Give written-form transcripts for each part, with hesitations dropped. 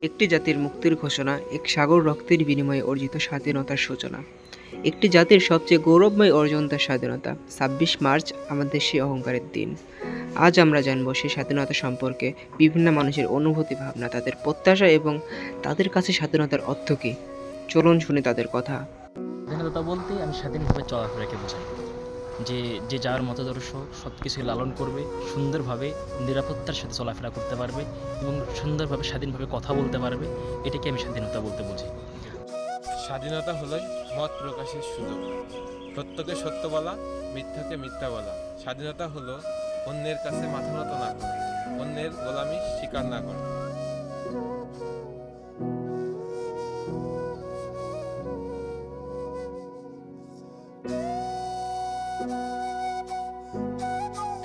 একটি জাতির মুক্তির ঘোষণা, এক সাগর রক্তের বিনিময়ে অর্জিত স্বাধীনতার সূচনা। একটি জাতির সবচেয়ে গৌরবময় অর্জন তার স্বাধীনতা। ২৬ মার্চ আমাদের সেই অহংকারের দিন। আজ আমরা জানব সেই স্বাধীনতা সম্পর্কে, বিভিন্ন মানুষের অনুভূতি, ভাবনা, তাদের প্রত্যাশা এবং তাদের কাছে স্বাধীনতার অর্থ কী। চলুন শুনি তাদের কথা। স্বাধীনতা বলতে আমি স্বাধীনভাবে চলাফেরাকে বোঝাই, যে যে যার মতাদর্শ সব কিছুই লালন করবে, সুন্দরভাবে নিরাপত্তার সাথে চলাফেরা করতে পারবে এবং সুন্দরভাবে স্বাধীনভাবে কথা বলতে পারবে, এটাকে আমি স্বাধীনতা বলতে বুঝি। স্বাধীনতা হলোই মত প্রকাশের সুযোগ, সত্যকে সত্য বলা, মিথ্যাকে মিথ্যা বলা। স্বাধীনতা হলো অন্যের কাছে মাথা নত না করা, অন্যের গোলামি স্বীকার না করা।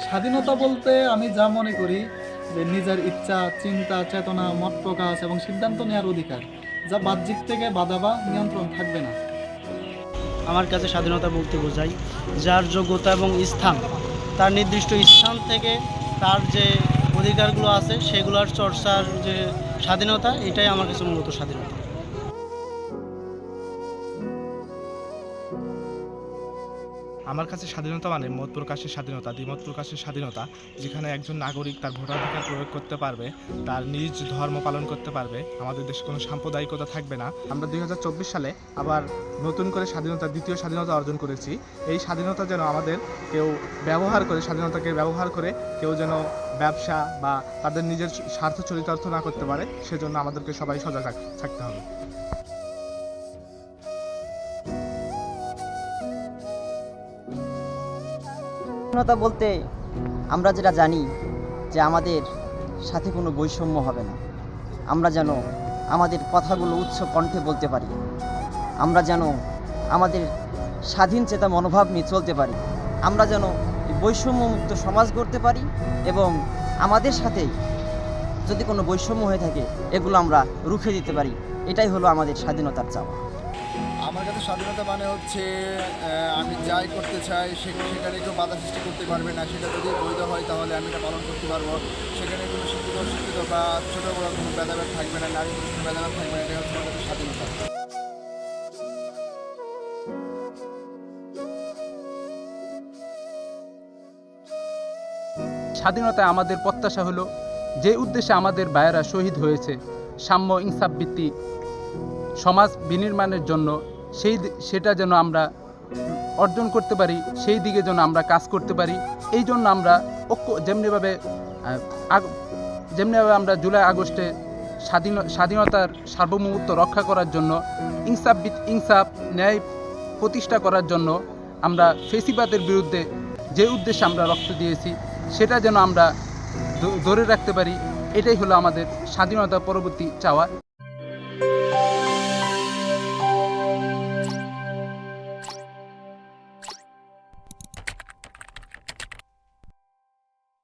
স্বাধীনতা বলতে আমি যা মনে করি যে নিজের ইচ্ছা, চিন্তা, চেতনা, মত প্রকাশ এবং সিদ্ধান্ত নেওয়ার অধিকার, যা বাহ্যিক থেকে বাধা বা নিয়ন্ত্রণ থাকবে না। আমার কাছে স্বাধীনতা বলতে বোঝায় যার যোগ্যতা এবং স্থান, তার নির্দিষ্ট স্থান থেকে তার যে অধিকারগুলো আছে সেগুলোর চর্চার যে স্বাধীনতা, এটাই আমার কাছে মূলত স্বাধীনতা। আমার কাছে স্বাধীনতা মানে মত প্রকাশের স্বাধীনতা, দ্বিমত প্রকাশের স্বাধীনতা, যেখানে একজন নাগরিক তার ভোটাধিকার প্রয়োগ করতে পারবে, তার নিজ ধর্ম পালন করতে পারবে, আমাদের দেশে কোনো সাম্প্রদায়িকতা থাকবে না। আমরা ২০২৪ সালে আবার নতুন করে দ্বিতীয় স্বাধীনতা অর্জন করেছি। এই স্বাধীনতা যেন আমাদের কেউ স্বাধীনতাকে ব্যবহার করে কেউ যেন ব্যবসা বা তাদের নিজের স্বার্থ চরিতার্থ না করতে পারে, সেজন্য আমাদেরকে সবাই সজাগ থাকতে হবে। স্বাধীনতা বলতে আমরা যেটা জানি যে আমাদের সাথে কোনো বৈষম্য হবে না, আমরা যেন আমাদের কথাগুলো উচ্চ কণ্ঠে বলতে পারি, আমরা যেন আমাদের স্বাধীন চেতা মনোভাব নিয়ে চলতে পারি, আমরা যেন বৈষম্যমুক্ত সমাজ গড়তে পারি এবং আমাদের সাথে যদি কোনো বৈষম্য হয়ে থাকে এগুলো আমরা রুখে দিতে পারি। এটাই হলো আমাদের স্বাধীনতার চাওয়া। আমার কাছে স্বাধীনতা মানে হচ্ছে আমি যাই করতে চাই সেখানে কেউ বাধা সৃষ্টি করতে পারবে না। সেটা যদি বৈধ হয় তাহলে আমি এটা পালন করতে পারবো। সেখানে কোনো শিক্ষিত বা ছোটো বড় কোনো ভেদাভেদ থাকবে না, নারী পুরুষ কোনো ভেদাভেদ থাকবে না। এটাই হচ্ছে আমার কাছে স্বাধীনতা। স্বাধীনতায় আমাদের প্রত্যাশা হলো, যে উদ্দেশ্যে আমাদের ভাইয়েরা শহীদ হয়েছে, সাম্য ইনসাফ ভিত্তিক সমাজ বিনির্মাণের জন্য, সেটা যেন আমরা অর্জন করতে পারি, সেই দিকে যেন আমরা কাজ করতে পারি। এই জন্য আমরা যেমনিভাবে আমরা জুলাই আগস্টে স্বাধীনতার সার্বভৌমত্ব রক্ষা করার জন্য, ইনসাফ ন্যায় প্রতিষ্ঠা করার জন্য আমরা ফেসিবাদের বিরুদ্ধে যে উদ্দেশ্যে আমরা রক্ত দিয়েছি সেটা যেন আমরা ধরে রাখতে পারি। এটাই হলো আমাদের স্বাধীনতা পরবর্তী চাওয়া।